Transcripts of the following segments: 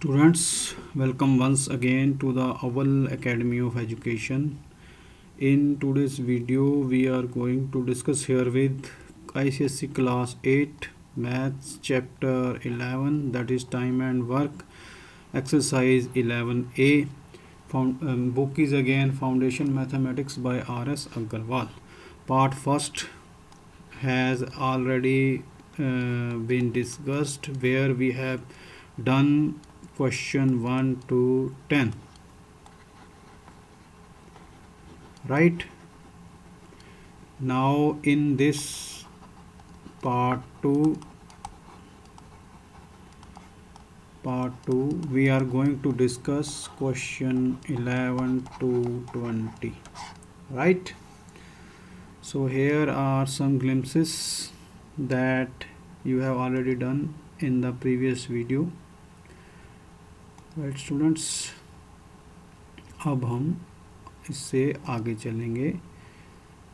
Students, welcome once again to the Owl Academy of Education. In today's video, we are going to discuss here with ICSE Class 8 Maths Chapter 11, that is Time and Work, Exercise 11A. Book is again Foundation Mathematics by R.S. Agarwal. Part first has already been discussed, where we have done question 1 to 10, right? Now in this part 2 we are going to discuss question 11 to 20, right? So here are some glimpses that you have already done in the previous video, right students. अब हम इससे आगे चलेंगे।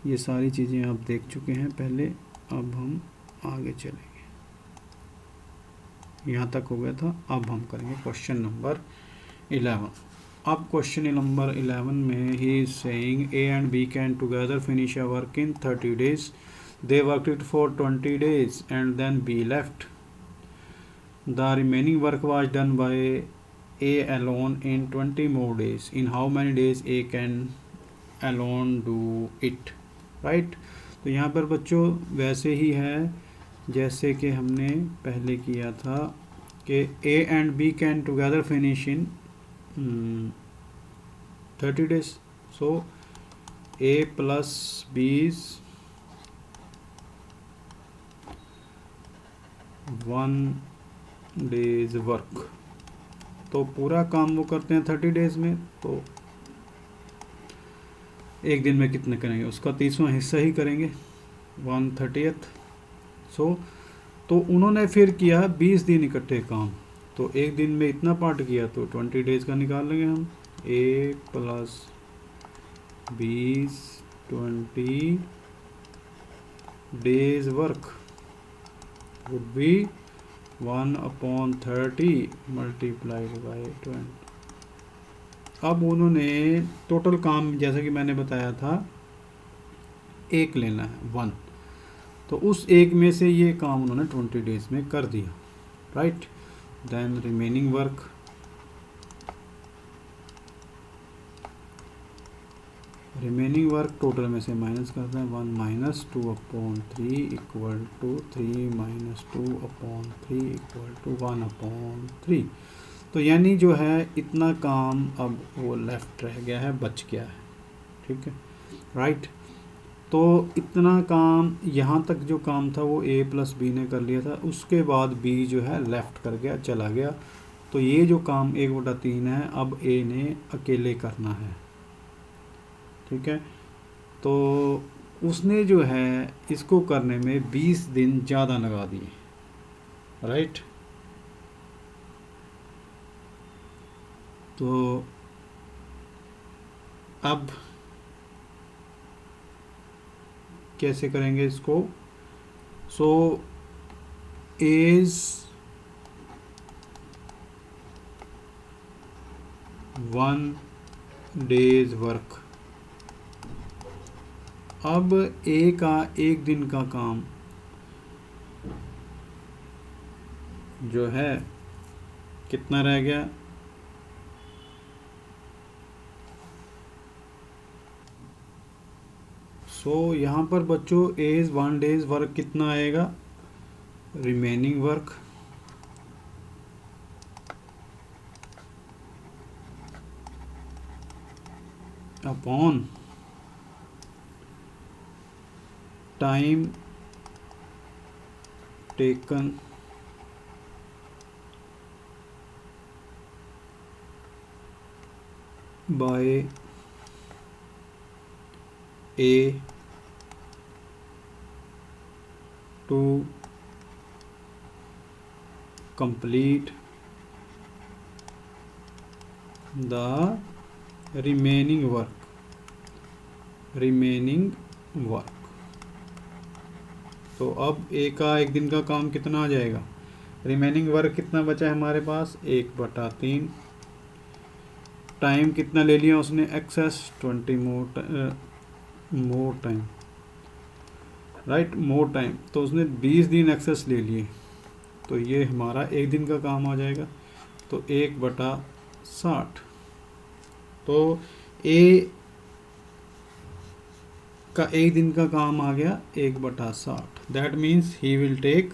ये सारी चीज़ें आप देख चुके हैं पहले, अब हम आगे चलेंगे। यहाँ तक हो गया था। अब हम करेंगे क्वेश्चन नंबर 11। अब क्वेश्चन नंबर 11 में ही is saying A and B can together finish a work in 30 days. They worked it for 20 days and then B left. The remaining work was done by A alone in 20 more days. In how many days A can alone do it? Right? तो यहाँ पर बच्चों वैसे ही है जैसे कि हमने पहले किया था कि A and B can together finish in 30 days. So A plus B's 1 day's work, तो पूरा काम वो करते हैं 30 days में, तो एक दिन में कितने करेंगे, उसका 30वां हिस्सा ही करेंगे, 1/30th. तो उन्होंने फिर किया 20 दिन इकट्ठे काम, तो एक दिन में इतना पार्ट किया, तो 20 days का निकाल लेंगे हम। A plus B's 20 days work would be 1/30 multiplied by 20. अब उन्होंने टोटल काम जैसा कि मैंने बताया था एक लेना है 1, तो उस एक में से ये काम उन्होंने 20 days में कर दिया, right? Then remaining work, total में से माइनस करते हैं। 1 - 2/3 इक्वल टू 3 - 2/3 इक्वल टू 1/3। तो यानी जो है इतना काम अब वो लेफ्ट रह गया है, बच गया है, ठीक है, राइट? तो इतना काम यहाँ तक जो काम था वो A plus B ने कर लिया था, उसके बाद B जो है लेफ्ट कर गया, चला गया। तो ये जो काम 1/3 है अब A ने अकेले करना है, ठीक है। तो उसने जो है इसको करने में 20 दिन ज़्यादा लगा दिए, राइट? तो अब कैसे करेंगे इसको? So is 1 day's work. अब A का एक दिन का काम जो है कितना रह गया? सो यहाँ पर बच्चों एज 1 day's वर्क कितना आएगा? Remaining work upon time taken by A to complete the remaining work. तो अब A का एक दिन का काम कितना आ जाएगा? रिमेनिंग वर्क कितना बचा है हमारे पास, 1/3। टाइम कितना ले लिया उसने excess, 20 more time, right, more time. तो उसने 20 दिन एक्सेस ले लिए, तो ये हमारा एक दिन का काम आ जाएगा। तो 1/60। तो ए का एक दिन का काम आ गया 1/60। That means he will take,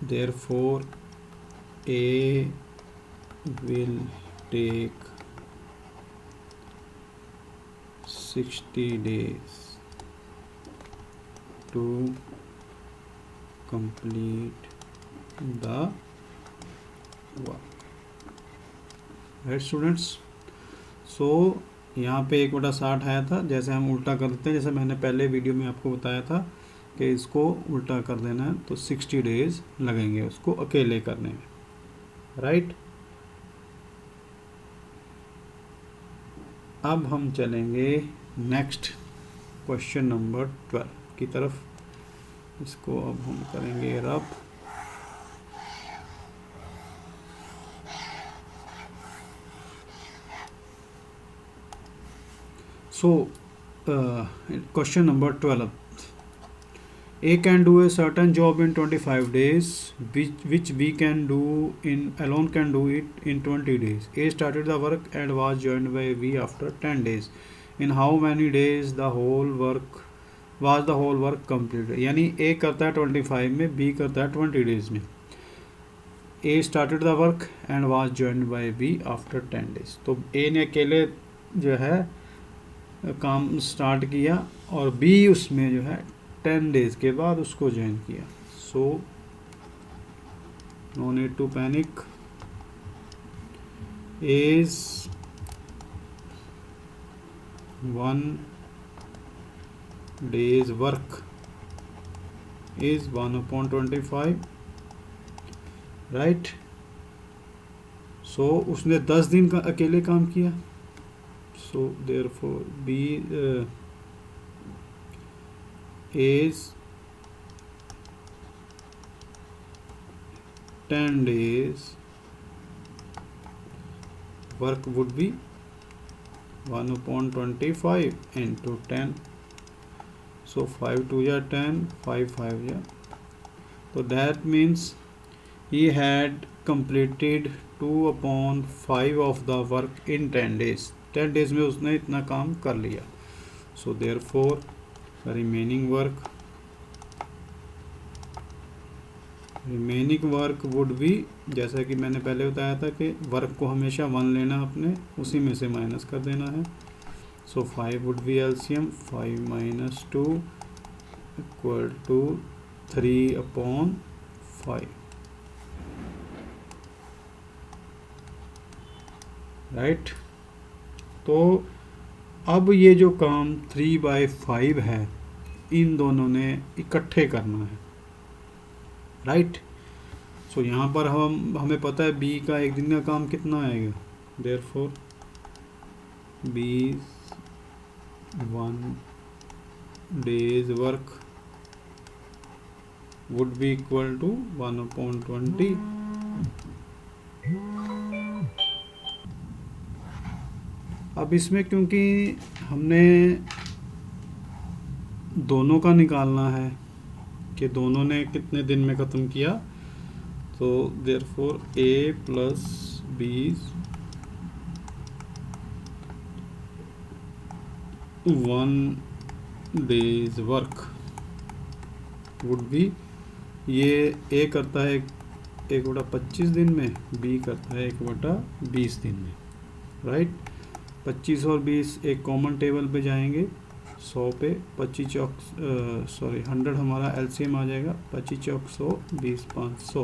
therefore A will take 60 days to complete the work, right students? So यहाँ पे 1/60 आया था, जैसे हम उल्टा कर देते हैं, जैसे मैंने पहले वीडियो में आपको बताया था कि इसको उल्टा कर देना है, तो 60 डेज लगेंगे उसको अकेले करने में, राइट। अब हम चलेंगे नेक्स्ट क्वेश्चन नंबर 12 की तरफ। इसको अब हम करेंगे rough. So question number 12, A can do a certain job in 25 days, which B can do alone can do it in 20 days. A started the work and was joined by B after 10 days. In how many days the whole work completed? यानी A करता है 25 में, B करता है 20 days में। A started the work and was joined by B after 10 days. तो A ने अकेले जो है काम स्टार्ट किया और B उसमें जो है 10 डेज के बाद उसको ज्वाइन किया। So no need to panic. As 1 days work is 1/25, right. So उसने 10 दिन का अकेले काम किया। So therefore B is 10 days work would be 1/25 into 10. So 5 2 ya 10, 5 5 ya. So that means he had completed 2/5 of the work in 10 days. 10 days में उसने इतना काम कर लिया। So therefore remaining work would be, जैसा कि मैंने पहले बताया था कि वर्क को हमेशा 1 लेना अपने, उसी में से माइनस कर देना है। सो 5 would be LCM, 5 - 2 = 3/5, राइट। तो अब ये जो काम 3/5 है, इन दोनों ने इकट्ठे करना है, राइट। सो यहाँ पर हमें पता है बी का एक दिन का काम कितना आएगा, therefore B 1 days work would be equal to 1/20। अब इसमें क्योंकि हमने दोनों का निकालना है कि दोनों ने कितने दिन में ख़त्म किया, तो therefore A + B 1 days work would B, ये A करता है 1/25 दिन में, B करता है 1/20 दिन में, राइट। 25 और 20 एक कॉमन टेबल पे जाएंगे, 100 पे 25 चौक 100 हमारा एलसीएम आ जाएगा, 25 चौक 100, 20 5 100,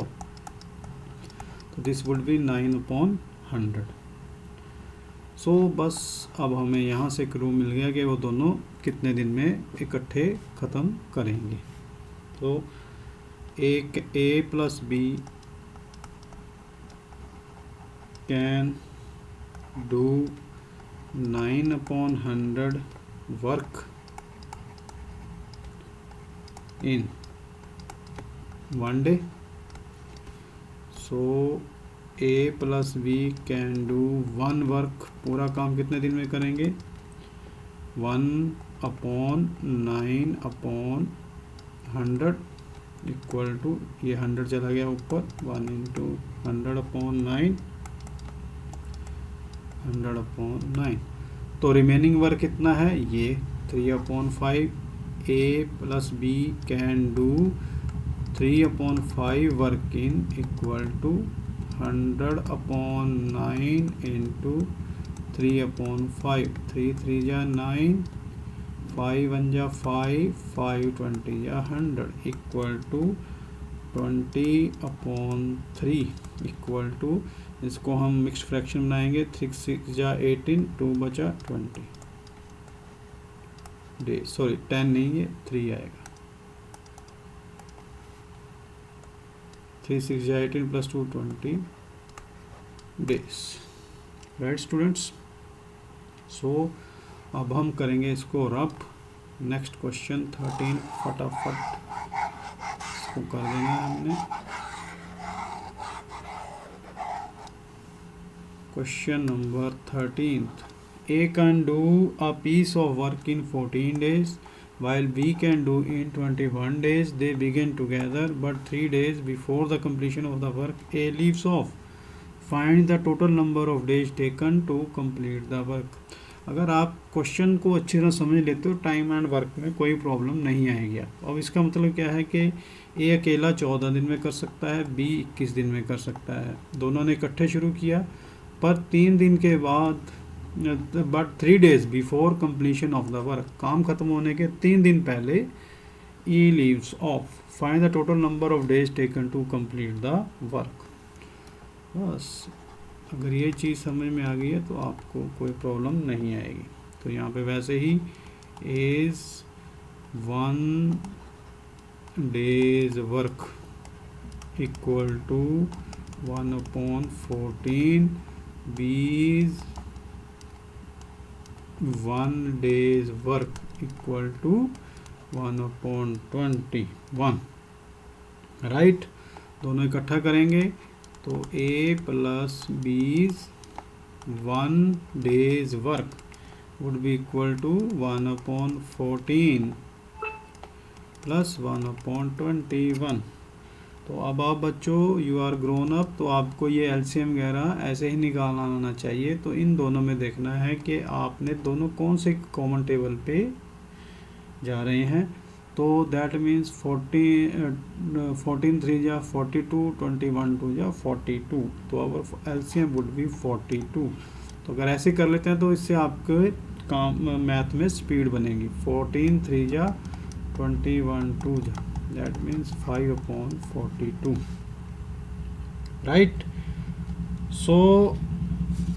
तो दिस वुड बी 9/100। सो बस अब हमें यहाँ से क्लू मिल गया कि वो दोनों कितने दिन में इकट्ठे ख़त्म करेंगे। तो A + B can do 9/100 work in 1 day. So A plus B can do 1 work. पूरा काम कितने दिन में करेंगे? 1/9/100 इक्वल टू, ये 100 चला गया ऊपर, 1 इंटू 100/9, 100/9. तो रिमेनिंग वर्क कितना है? ये 3/5. A plus B can do 3/5 work in equal to 100/9 into 3/5. 3 3 जा 9, 5 1 जा 5, 5 20 जा 100 इक्वल टू 20/3 इक्वल टू, इसको हम मिक्स फ्रैक्शन बनाएंगे, 6 6 जा 18, 2 बचा 20 डे, सॉरी 10 नहीं, ये 3 आएगा, 3 6 जा 18 plus 2 20 days. Right students. So अब हम करेंगे इसको रब. नेक्स्ट क्वेश्चन 13 फटाफट इसको कर देना है हमने. Question number 13. A can do a piece of work in 14 days while B can do in 21 days. They begin together but 3 days before the completion of the work A leaves off. Find the total number of days taken to complete the work. अगर आप question को अच्छी तरह समझ लेते हो, time and work में कोई प्रॉब्लम नहीं आएगी. अब इसका मतलब क्या है कि ए अकेला 14 दिन में कर सकता है, बी 21 दिन में कर सकता है. दोनों ने इकट्ठे शुरू किया, पर 3 दिन के बाद, but 3 days before completion of the work, काम ख़त्म होने के 3 दिन पहले E leaves off. Find the total number of days taken to complete the work. बस अगर ये चीज़ समझ में आ गई है तो आपको कोई प्रॉब्लम नहीं आएगी. तो यहाँ पे वैसे ही is 1 days work equal to 1/14, B's 1 days work equal to 1/21. Right. दोनों इकट्ठा करेंगे तो A plus B's 1 days work would be equal to 1/14 plus 1/21. तो अब आप बच्चों यू आर ग्रोन अप, तो आपको ये एलसीएम वगैरह ऐसे ही निकालना आना चाहिए. तो इन दोनों में देखना है कि आपने दोनों कौन से कॉमन टेबल पे जा रहे हैं. तो दैट मीन्स 14 3 जा 42, 21 2 जा 42. तो अवर एलसीएम वुड बी 42. तो अगर ऐसे कर लेते हैं तो इससे आपके काम मैथ में स्पीड बनेगी. 14 3 जा 21 2 जा, that means 5/42. राइट. सो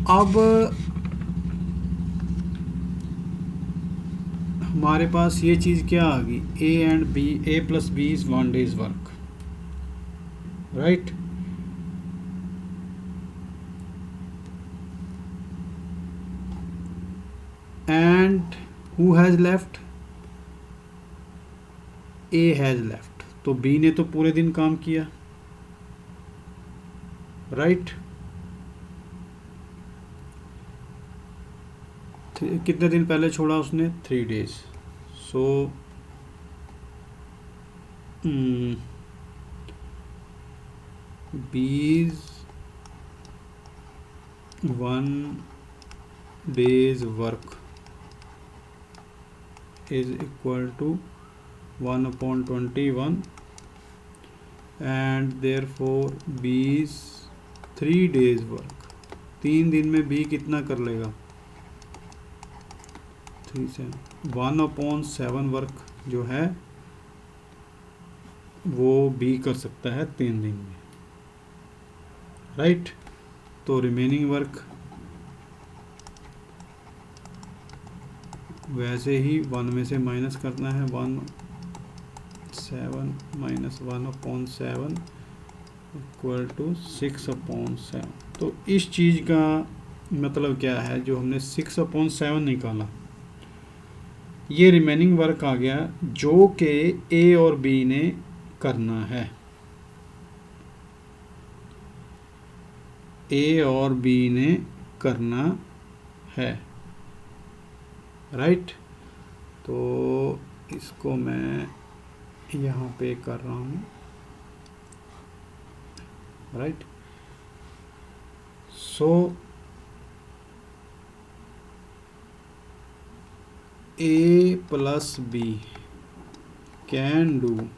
अब हमारे पास ये चीज़ क्या आ गई, A and B, A plus B is 1 days work. Right. And who has left? A has left. तो बी ने तो पूरे दिन काम किया. राइट. कितने दिन पहले छोड़ा उसने? 3 days. So B's 1 days work is equal to 1/21 and therefore B is 3 days work. 3 दिन में B कितना कर लेगा? 3 से 1/7 वर्क जो है वो B कर सकता है 3 दिन में. राइट. तो रिमेनिंग वर्क वैसे ही 1 में से माइनस करना है. 7 माइनस 1/7 इक्वल टू 6/7. तो इस चीज़ का मतलब क्या है, जो हमने 6/7 निकाला, ये रिमेनिंग वर्क आ गया जो कि ए और बी ने करना है. ए और बी ने करना है, राइट। तो इसको मैं यहाँ पे कर रहा हूँ, right. So A plus B can do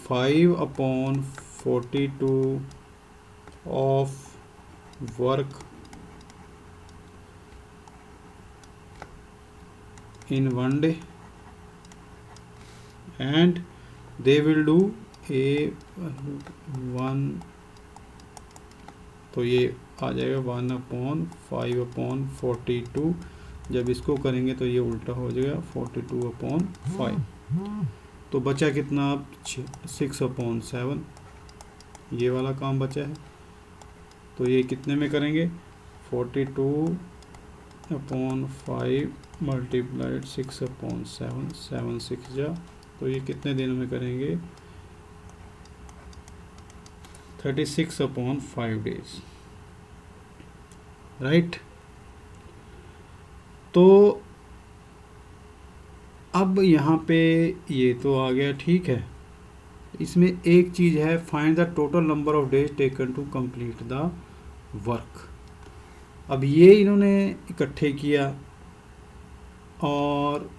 5/42 of work in one day, and they will do A1, तो ये आ जाएगा 1/5/42। जब इसको करेंगे तो ये उल्टा हो जाएगा 42/5। तो बचा कितना अब 6/7, ये वाला काम बचा है। तो ये कितने में करेंगे 42/5 मल्टीप्लाइड 6/7, 7 6 जा, तो ये कितने दिनों में करेंगे 36/5 डेज, राइट। तो अब यहाँ पे ये तो आ गया, ठीक है। इसमें एक चीज़ है, find the total number of days taken to complete the work. अब ये इन्होंने इकट्ठे किया और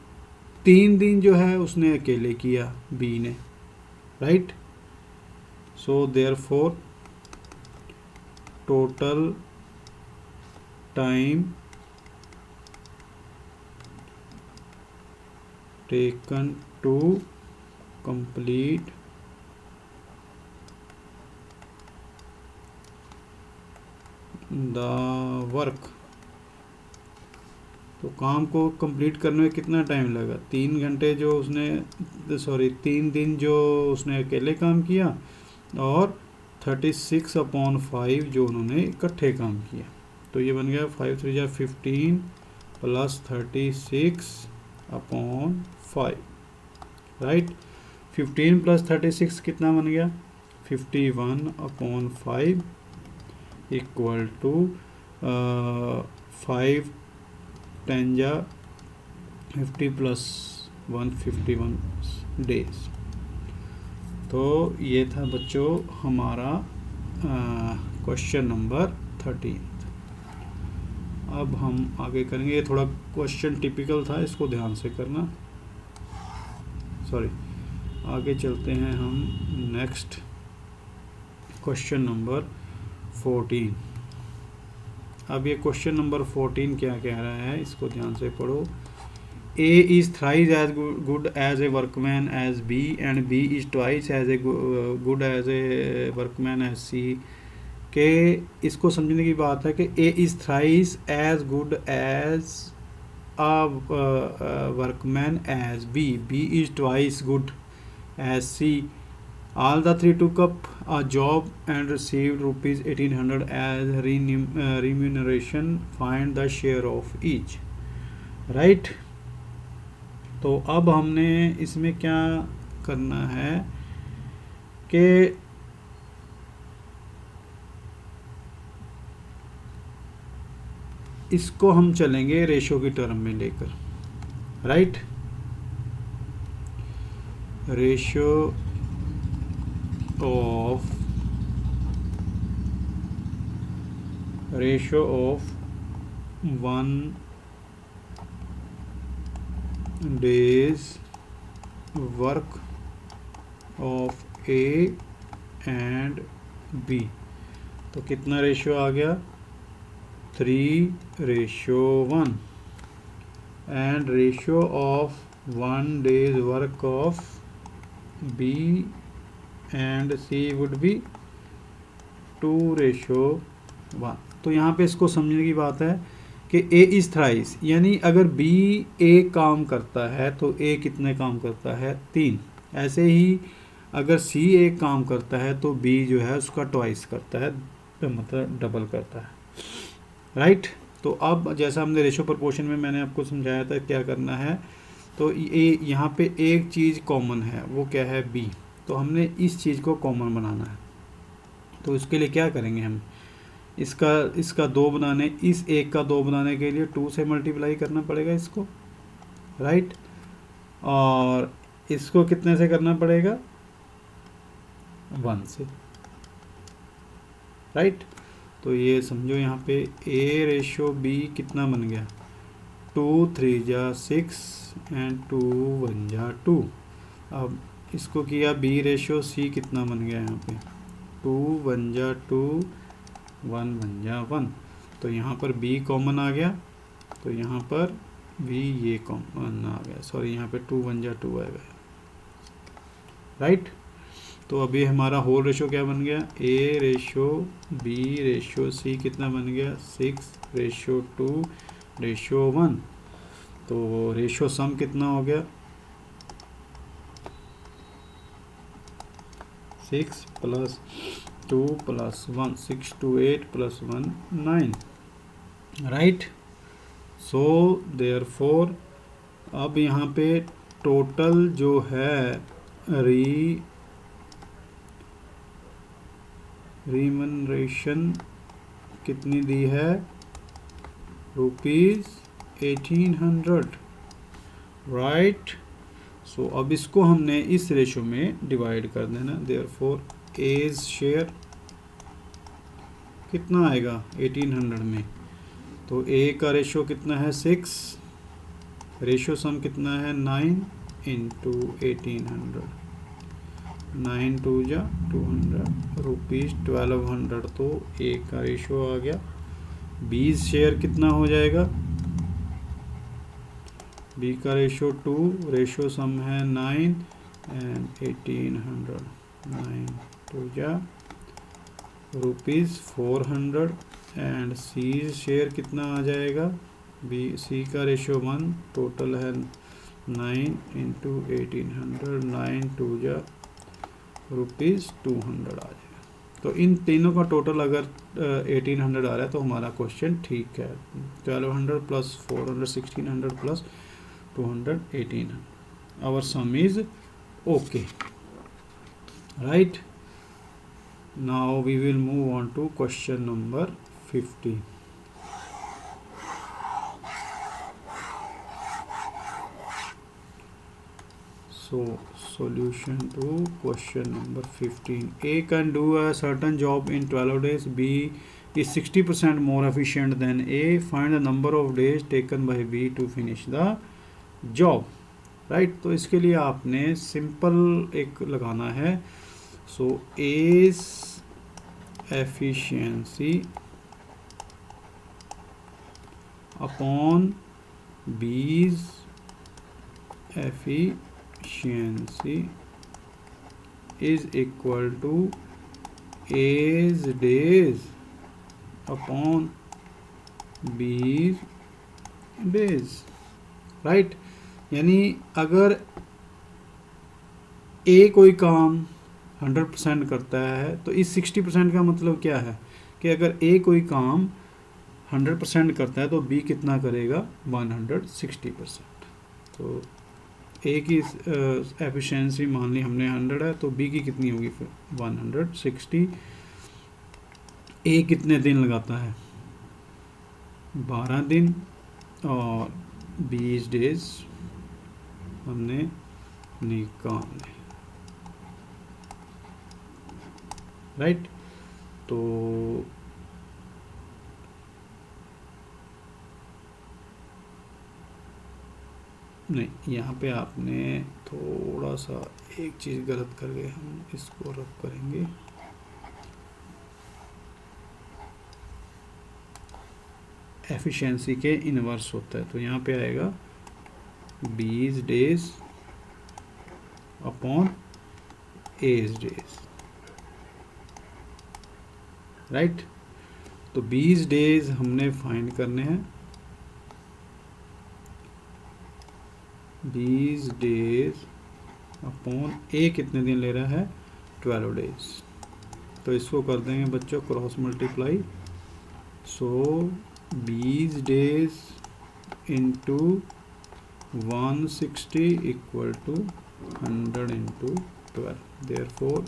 3 दिन जो है उसने अकेले किया बी ने, right. So therefore total time taken to complete the work, तो काम को कंप्लीट करने में कितना टाइम लगा 3 घंटे जो उसने 3 दिन जो उसने अकेले काम किया, और 36/5 जो उन्होंने इकट्ठे काम किया। तो ये बन गया 5 3 जा 15 प्लस 36/5, राइट। 15 प्लस 36 कितना बन गया 51/5 इक्वल टू 5 10 जा 50 प्लस 151 डेज। तो ये था बच्चों हमारा क्वेश्चन नंबर 13। अब हम आगे करेंगे, ये थोड़ा क्वेश्चन टिपिकल था, इसको ध्यान से करना, सॉरी। आगे चलते हैं हम नेक्स्ट क्वेश्चन नंबर 14। अब ये क्वेश्चन नंबर 14 क्या कह रहा है, इसको ध्यान से पढ़ो। A is thrice as good as a workman as B, and B is twice as a good as a workman as C। के इसको समझने की बात है कि A is thrice as good as a workman as B, B is twice good as C। All the three took up a job and received rupees 1800 as remuneration. Find the share of each, right। तो अब हमने इसमें क्या करना है कि इसको हम चलेंगे रेशो की टर्म में लेकर, right. Ratio of 1 days work of A and B। तो कितना रेशियो आ गया 3:1, and ratio of 1 days work of B and C would be 2:1। तो यहाँ पे इसको समझने की बात है कि A इज़ थ्राइस, यानी अगर B एक काम करता है तो A कितने काम करता है 3। ऐसे ही अगर C एक काम करता है तो B जो है उसका ट्वाइस करता है, मतलब डबल करता है, राइट। तो अब जैसा हमने रेशो प्रोपोर्शन में मैंने आपको समझाया था क्या करना है, तो ये यहाँ पे एक चीज़ कॉमन है, वो क्या है B। तो हमने इस चीज़ को कॉमन बनाना है। तो इसके लिए क्या करेंगे हम, इसका 2 बनाने, इस एक का 2 बनाने के लिए 2 से मल्टीप्लाई करना पड़ेगा इसको, राइट। और इसको कितने से करना पड़ेगा, 1 से, राइट। तो ये समझो यहाँ पे A रेशो B कितना बन गया, 2 3 जा 6 एंड 2 1 जा 2। अब इसको किया B रेशो C कितना बन गया यहाँ पे, 2 1 जा 2 1 1 जा 1। तो यहाँ पर B कॉमन आ गया, तो यहाँ पर B ये कॉमन आ गया, सॉरी यहाँ पे 2 1 जा 2 आएगा, राइट। तो अभी हमारा होल रेशो क्या बन गया, A ratio B ratio C कितना बन गया, 6 रेशो 2 रेशो 1। तो रेशो सम कितना हो गया, 6 plus 2 plus 1, 6 2 8 plus 1 9, right. So therefore अब यहाँ पे टोटल जो है रिमनरेशन कितनी दी है, ₹1800, राइट। सो अब इसको हमने इस रेशो में डिवाइड कर देना, देयरफॉर एज शेयर कितना आएगा 1800 में, तो ए का रेशो कितना है 6, रेशो सम कितना है 9 इंटू 1800, 9 2 जा 200 रुपीज़ 1200। तो ए का रेशो आ गया। 20 शेयर कितना हो जाएगा, बी का रेशो 2, रेशो सम है 9 एंड 1800, 9 2 जा रुपीज़ 400 एंड सी शेयर कितना आ जाएगा, बी सी का रेशो 1, टोटल है 9 इंटू 1800, 9 2 जा रुपीज़ 200 आ जाएगा। तो इन तीनों का टोटल अगर 1800 आ रहा है तो हमारा क्वेश्चन ठीक है। 1200 plus 400 1600 plus 200 1800, our sum is okay, right. Now we will move on to question number 50. So solution to question number 15. A can do a certain job in 12 days. B is 60% more efficient than A. Find the number of days taken by B to finish the job. Right? तो इसके लिए आपने simple एक लगाना है। So A's efficiency upon B's efficiency is equal to A's days upon B's days, right। यानी अगर A कोई काम 100% करता है तो इस 60% का मतलब क्या है कि अगर A कोई काम 100% करता है तो B कितना करेगा 160%। तो A की एफिशिएंसी मान ली हमने 100 है तो B की कितनी होगी फिर 160। A कितने दिन लगाता है 12 दिन और 20 डेज हमने निकाले, राइट। तो नहीं, यहाँ पे आपने थोड़ा सा एक चीज़ गलत कर गए, हम इसको रब करेंगे। एफिशिएंसी के इनवर्स होता है, तो यहाँ पे आएगा 20 days upon x days, right. तो 20 डेज हमने फाइंड करने हैं, 20 डेज अपॉन ए कितने दिन ले रहा है 12 डेज। तो इसको कर देंगे बच्चों cross multiply. So 20 days into 160 equal to 100 into 12. Therefore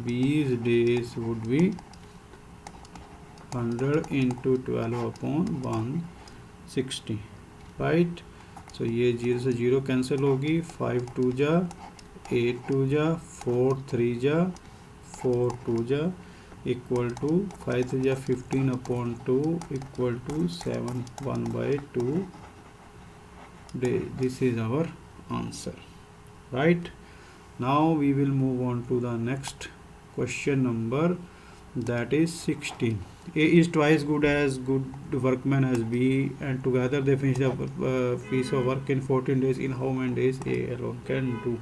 B's days would be 100 into 12 upon 160, right? So ये 0 से 0 कैंसिल होगी, 5 2 जा 8 2 जा 4 3 जा 4 2 जा इक्वल टू 5 3 जा 15 upon 2 equal to 7 1/2 days. This is our answer, right? Now we will move on to the next question number, that is 16. A is twice good as good workman as B, and together they finish the piece of work in 14 days. In how many days A alone can do?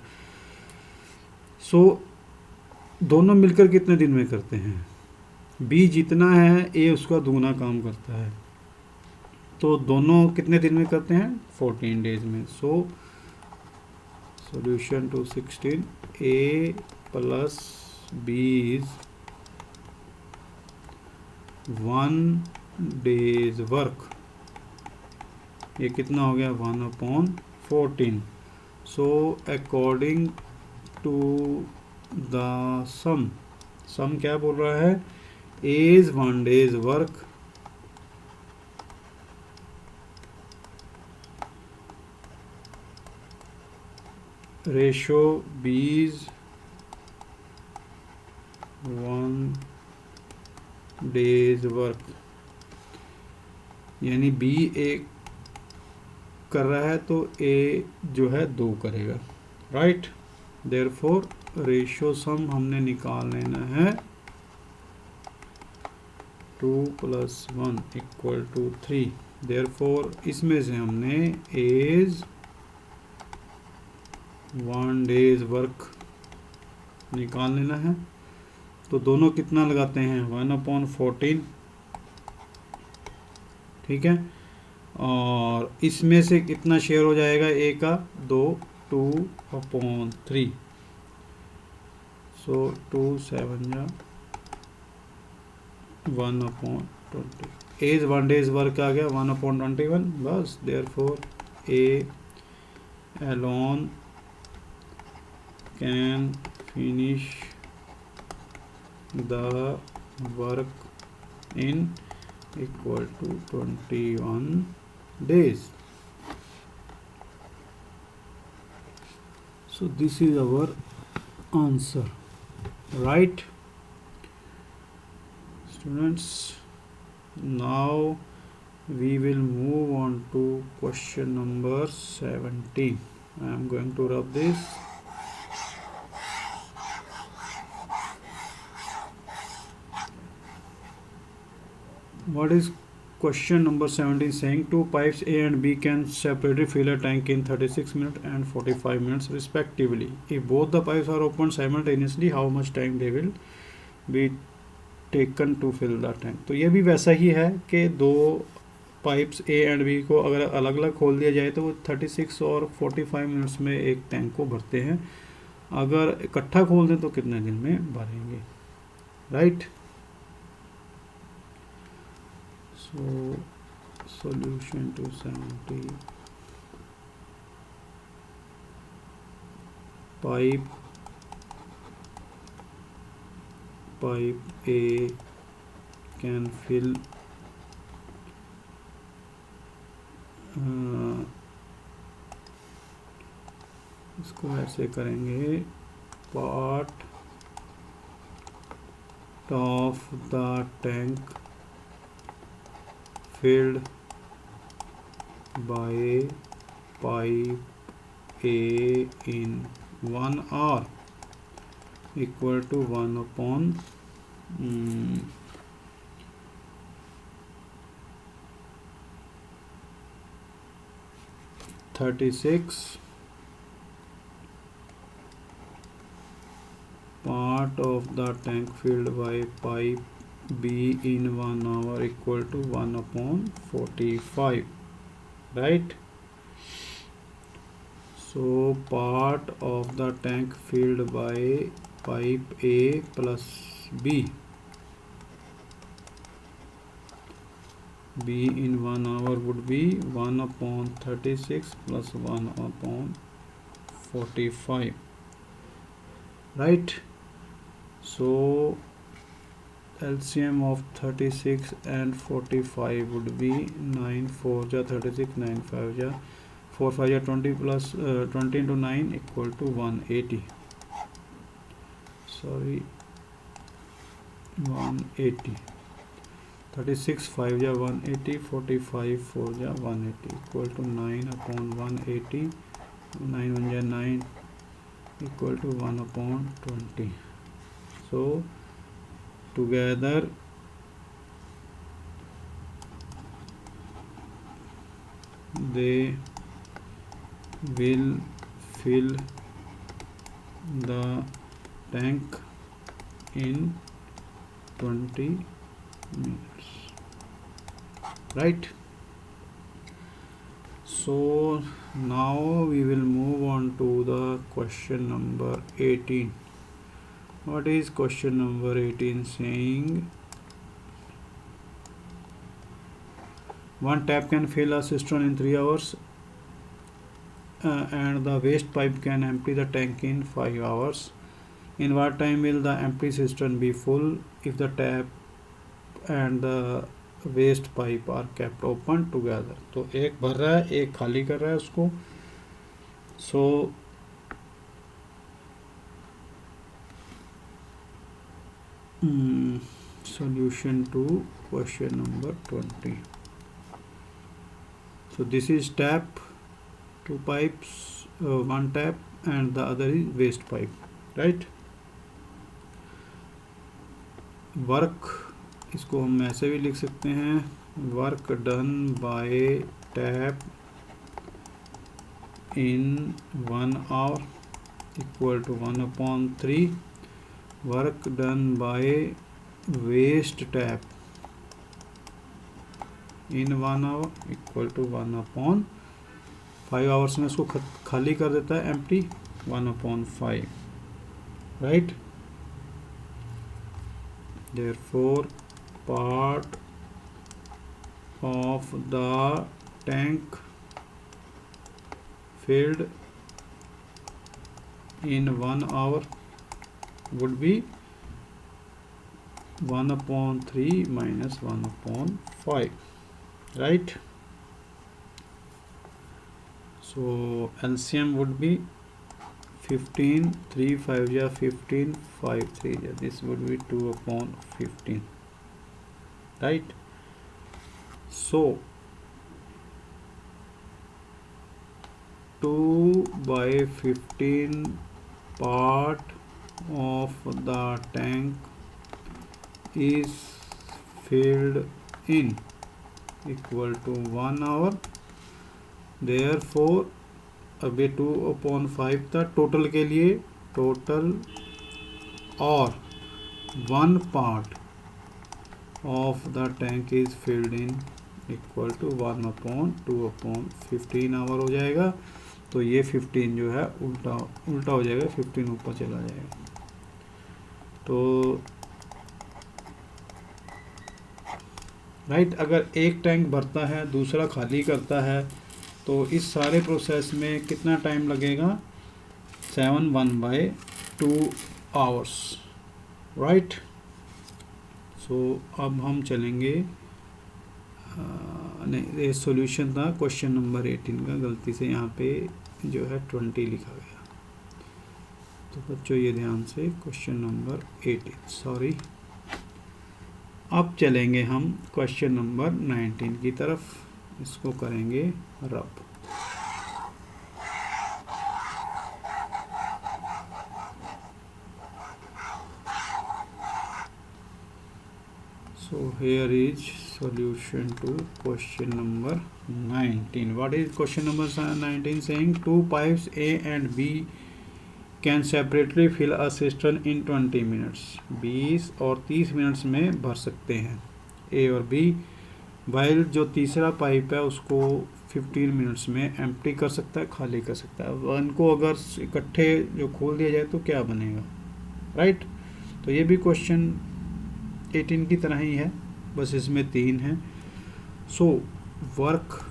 So दोनों मिलकर कितने दिन में करते हैं? B जितना है A उसका दुगना काम करता है, तो दोनों कितने दिन में करते हैं? 14 डेज में. सो solution to 16, A plus B is 1 day's work. ये कितना हो गया? 1/14. So according to the sum क्या बोल रहा है? A is 1 day's work ratio B is 1 day's work, यानी B एक कर रहा है तो A जो है 2 करेगा, राइट? देयरफॉर रेशियो सम हमने निकाल लेना है 2 + 1 = 3. देयरफॉर इसमें से हमने एज 1 day's वर्क निकाल लेना है. तो दोनों कितना लगाते हैं? 1/14, ठीक है. और इसमें से कितना शेयर हो जाएगा A का? 2/3. सो 2 7 जा 1/20. एज 1 day's वर्क आ गया 1/21 बस. Therefore A alone can finish the work in equal to 21 days. So this is our answer, right students? Now we will move on to question number 17. I am going to rub this. What is question number 17 saying? Two pipes A and B can separately fill a tank in 36 minutes and 45 minutes respectively. If both the pipes are opened simultaneously, how much time they will be taken to fill the tank? तो ये भी वैसा ही है कि दो pipes A and B को अगर अलग अलग खोल दिया जाए तो वो 36 और 45 मिनट्स में एक टैंक को भरते हैं. अगर इकट्ठा खोल दें तो कितने दिन में भरेंगे, right? So solution to 70, pipe A can fill इसको ऐसे करेंगे, part of the tank filled by pipe A in 1 hour equal to 1/36 part of the tank filled by pipe B in 1 hour equal to 1/45, right? So part of the tank filled by pipe A plus B in 1 hour would be 1/36 plus 1/45. right? So LCM of 36 and 45 would be 9 4 ja 36, 9 5 ja 4 5 ja 20 plus 20 into 9 equal to 180. Sorry, 180. 36 5 ja 180, 45 4 ja 180 equal to 9 upon 180. 9 1 ja 9 equal to 1 upon 20. So together they will fill the tank in 20 minutes, right? So now we will move on to the question number 18. What is question number 18 saying? One tap can fill a cistern in 3 hours and the waste pipe can empty the tank in 5 hours. In what time will the empty cistern be full if the tap and the waste pipe are kept open together? तो एक भर रहा है, एक खाली कर रहा है उसको. सो solution to question number 20. So this is tap, two pipes, one tap and the other is waste pipe, right? Work इसको हम ऐसे भी लिख सकते हैं, work done by tap in 1 hour equal to 1/3. Work done by waste tap in 1 hour equal to 1/5 hours में इसको खाली कर देता है, एम्प्टी 1/5, राइट? Therefore part of the tank filled in 1 hour would be 1/3 minus 1/5, right? So LCM would be 15, 3 5 ja 15, 5 3 ja, this would be 2/15, right? So 2/15 part of the tank is filled in equal to 1 hour. Therefore अब ये 2/5 था total के लिए, total और 1 part of the tank is filled in equal to 1/2/15 our हो जाएगा. तो ये 15 जो है उल्टा हो जाएगा, 15 ऊपर चला जाएगा. तो राइट, अगर एक टैंक भरता है दूसरा खाली करता है तो इस सारे प्रोसेस में कितना टाइम लगेगा? 7/1/2 hours, राइट? सो अब हम चलेंगे, नहीं ये सॉल्यूशन था क्वेश्चन नंबर 18 का, गलती से यहाँ पे जो है 20 लिखा गया. तो बच्चों ये ध्यान से, क्वेश्चन नंबर 18, सॉरी. अब चलेंगे हम क्वेश्चन नंबर 19 की तरफ, इसको करेंगे रब. So here is solution to question number 19. What is question number 19 saying? Two pipes A and B can separately fill a cistern in 20 minutes. 20 और 30 मिनट्स में भर सकते हैं A और B. वाइल जो तीसरा पाइप है उसको 15 मिनट्स में एम्प्टी कर सकता है, खाली कर सकता है. इनको अगर इकट्ठे जो खोल दिया जाए तो क्या बनेगा, राइट? तो ये भी क्वेश्चन 18 की तरह ही है, बस इसमें 3 है. So work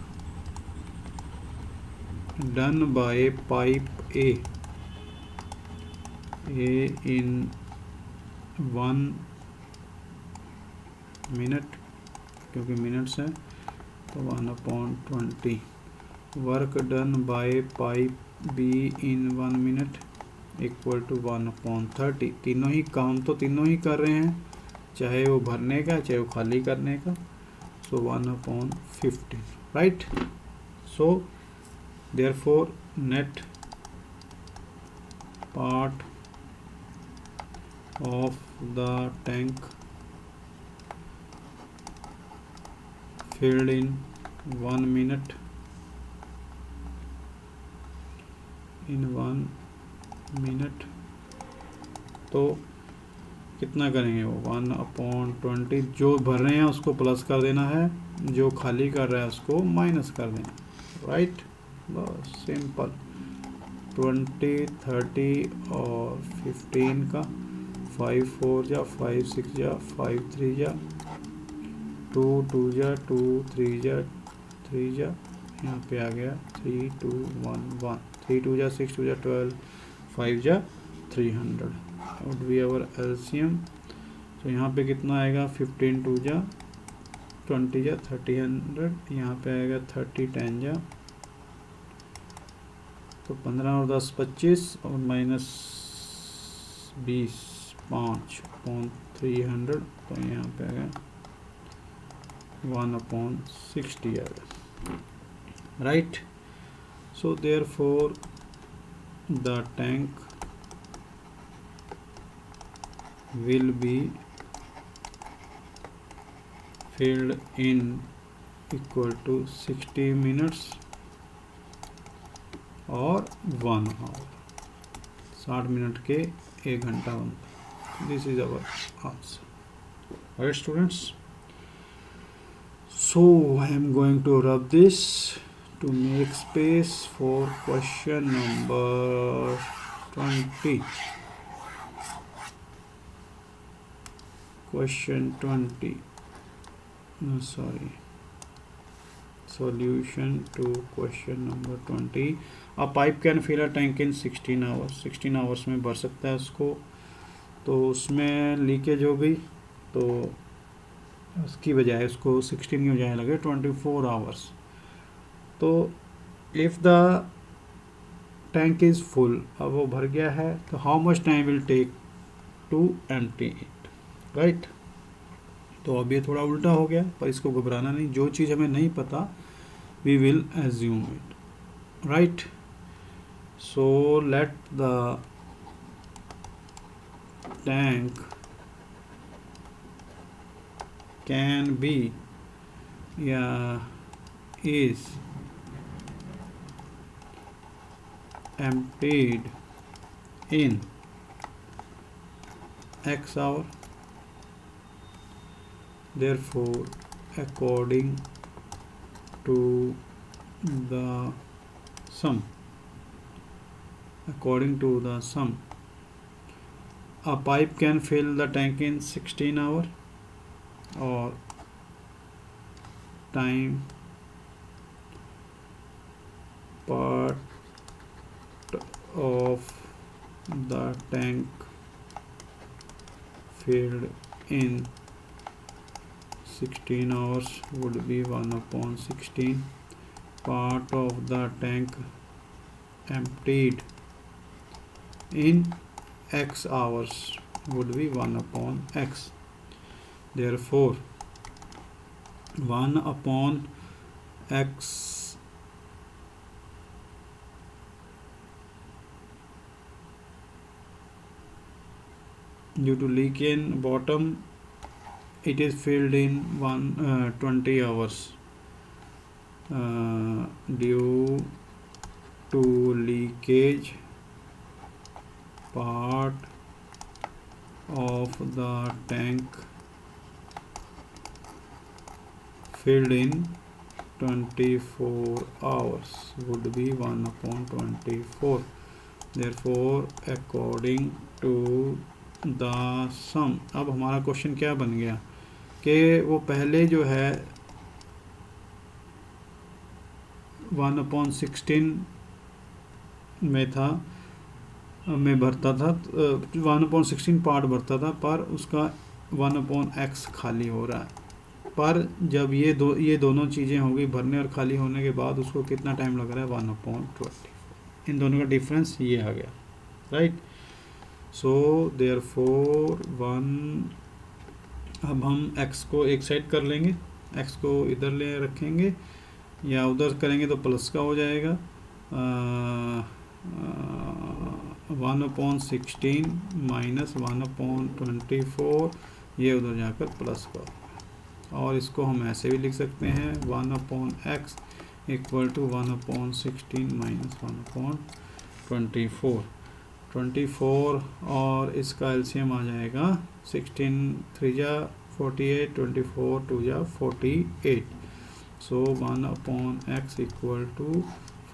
done by pipe A A in 1 minute, क्योंकि मिनट्स है तो 1/20। Work done by pipe B in 1 minute equal to 1/30। तीनों ही काम तो तीनों ही कर रहे हैं, चाहे वो भरने का चाहे वो खाली करने का। सो 1/15, right. So therefore net part of the tank filled in 1 minute in 1 minute, तो कितना करेंगे वो 1/20। जो भर रहे हैं उसको प्लस कर देना है, जो खाली कर रहा है उसको माइनस कर देना, राइट। बस सिंपल। 20, 30 और 15 का 5 4 जा 5 6 जा 5 3 जा 2 2 जा 2 3 जा 3 जा, यहाँ पे आ गया 3 2 1 1, 3 2 जा 6 2 जा 12, 5 जा 300 वुड बी आवर एलसीएम। तो यहाँ पे कितना आएगा 15 2 जा 20 जा 300, यहाँ पे आएगा 30 10 जा, तो 15 और 10 25 और माइनस 20 5/300, तो यहाँ पे आएगा 1/60 आएगा, right. So therefore the tank will be filled in equal to 60 minutes और 1 hour। 60 मिनट के 1 घंटा बनता। This is our answer, right students. So I am going to rub this to make space for question number 20. Question 20. No, sorry. Solution to question number 20. A pipe can fill a tank in 16 hours. 16 hours में भर सकता है उसको। तो उसमें leakage हो गई, तो उसकी बजाय उसको 16 की बजाय लगे 24 आवर्स। तो if the tank is full, अब वो भर गया है, तो how much time will take to empty it, right. तो अब ये थोड़ा उल्टा हो गया, पर इसको घबराना नहीं। जो चीज़ हमें नहीं पता we will assume it, right. So let the tank can be या is emptied in X hour. Therefore, according to the sum, a pipe can fill the tank in 16 hours, or time part of the tank filled in 16 hours would be 1/16. Part of the tank emptied in X hours would be 1/X. Therefore 1/X due to leak in bottom, it is filled in 20 hours. Due to leakage, part of the tank filled in 24 hours would be 1/24. Therefore according to the सम, अब हमारा question क्या बन गया कि वो पहले जो है 1/16 में था, में भरता था, 1/16 पार्ट भरता था, पर उसका 1/x खाली हो रहा है। पर जब ये दोनों चीज़ें हो गई भरने और खाली होने के बाद उसको कितना टाइम लग रहा है, 1/20। इन दोनों का डिफरेंस ये आ गया, राइट। सो देयरफॉर 1, अब हम x को एक साइड कर लेंगे, x को इधर ले रखेंगे या उधर करेंगे तो प्लस का हो जाएगा, 1/16 माइनस 1/24, ये उधर जाकर प्लस का, और इसको हम ऐसे भी लिख सकते हैं 1/x इक्वल टू 1/16 माइनस 1/24 और इसका एलसीएम आ जाएगा 16 3 जा 48, 24 2 जा 48। सो 1/x इक्वल टू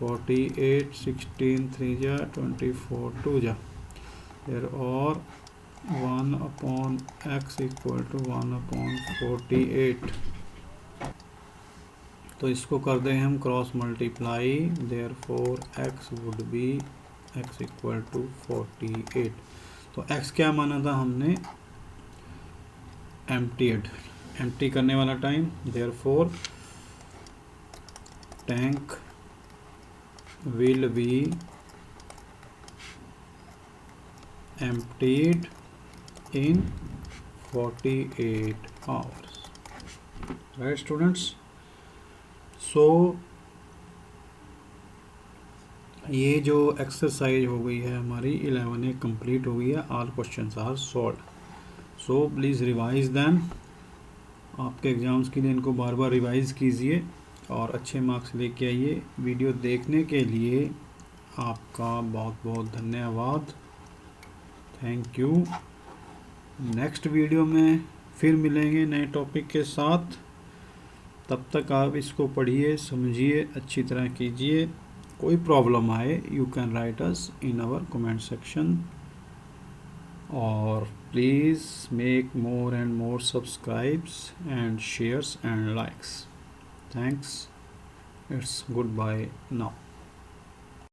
48, 16 3 जा 24 2 जा, और 1/x इक्वल टू 1/48। तो इसको कर दें हम cross multiply, therefore x would be x equal to 48। तो x क्या माना था हमने, एम्प्टी करने वाला time, therefore tank will be emptied in 48 hours, right students? So ये जो एक्सरसाइज हो गई है हमारी 11 कंप्लीट हो गई है, all questions are solve. So please revise them, आपके एग्ज़ाम्स के लिए इनको बार बार रिवाइज कीजिए और अच्छे मार्क्स लेके आइए। वीडियो देखने के लिए आपका बहुत बहुत धन्यवाद, थैंक यू। नेक्स्ट वीडियो में फिर मिलेंगे नए टॉपिक के साथ, तब तक आप इसको पढ़िए, समझिए, अच्छी तरह कीजिए। कोई प्रॉब्लम आए you can write us in our comment section, और please make more and more subscribes and shares and likes. Thanks. It's goodbye now.